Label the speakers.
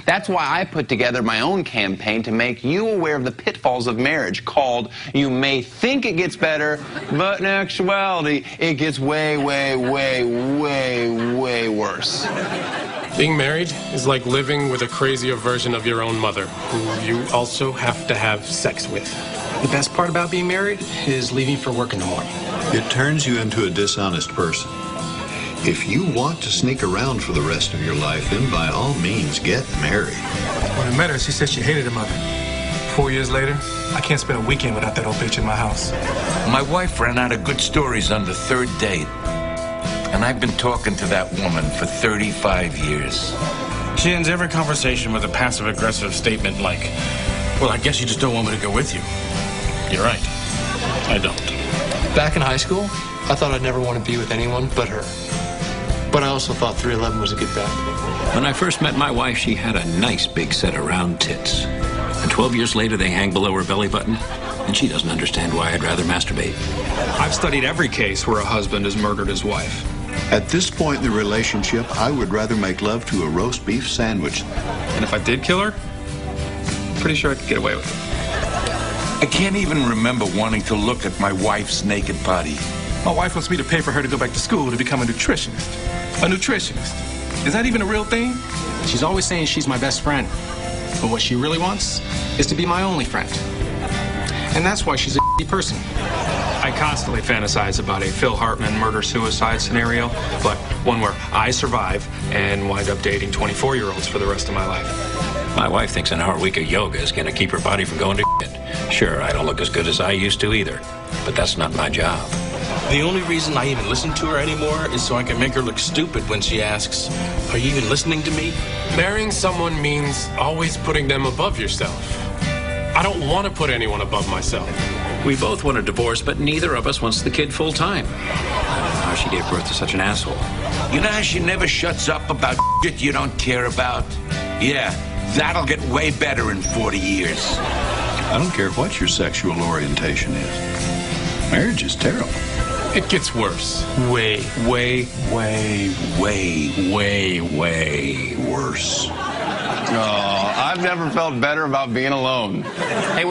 Speaker 1: That's why I put together my own campaign to make you aware of the pitfalls of marriage, called You May Think It Gets Better, but in actuality, it gets way, way, way, way, way worse.
Speaker 2: Being married is like living with a crazier version of your own mother, who you also have to have sex with.
Speaker 3: The best part about being married is leaving for work in the morning.
Speaker 4: It turns you into a dishonest person. If you want to sneak around for the rest of your life, then by all means get married.
Speaker 5: When I met her, she said she hated her mother. 4 years later, I can't spend a weekend without that old bitch in my house.
Speaker 6: My wife ran out of good stories on the third date. And I've been talking to that woman for 35 years.
Speaker 7: She ends every conversation with a passive-aggressive statement like, well, I guess you just don't want me to go with you. You're right. I don't.
Speaker 3: Back in high school, I thought I'd never want to be with anyone but her. But I also thought 311 was a good bet.
Speaker 8: When I first met my wife, she had a nice big set of round tits. And 12 years later, they hang below her belly button, and she doesn't understand why I'd rather masturbate.
Speaker 9: I've studied every case where a husband has murdered his wife.
Speaker 4: At this point in the relationship, I would rather make love to a roast beef sandwich.
Speaker 9: And if I did kill her, I'm pretty sure I could get away with it.
Speaker 6: I can't even remember wanting to look at my wife's naked body.
Speaker 5: My wife wants me to pay for her to go back to school to become a nutritionist. A nutritionist. Is that even a real thing?
Speaker 3: She's always saying she's my best friend. But what she really wants is to be my only friend. And that's why she's a person.
Speaker 9: I constantly fantasize about a Phil Hartman murder-suicide scenario, but one where I survive and wind up dating 24-year-olds for the rest of my life.
Speaker 8: My wife thinks an hour a week of yoga is going to keep her body from going to shit. Sure, I don't look as good as I used to either, but that's not my job.
Speaker 7: The only reason I even listen to her anymore is so I can make her look stupid when she asks, are you even listening to me?
Speaker 2: Marrying someone means always putting them above yourself. I don't want to put anyone above myself.
Speaker 8: We both want a divorce, but neither of us wants the kid full time. I don't know how she gave birth to such an asshole.
Speaker 6: You know how she never shuts up about shit you don't care about? Yeah, that'll get way better in 40 years.
Speaker 4: I don't care what your sexual orientation is. Marriage is terrible.
Speaker 2: It gets worse. Way, way, way, way, way, way worse.
Speaker 1: Oh, I've never felt better about being alone. Hey,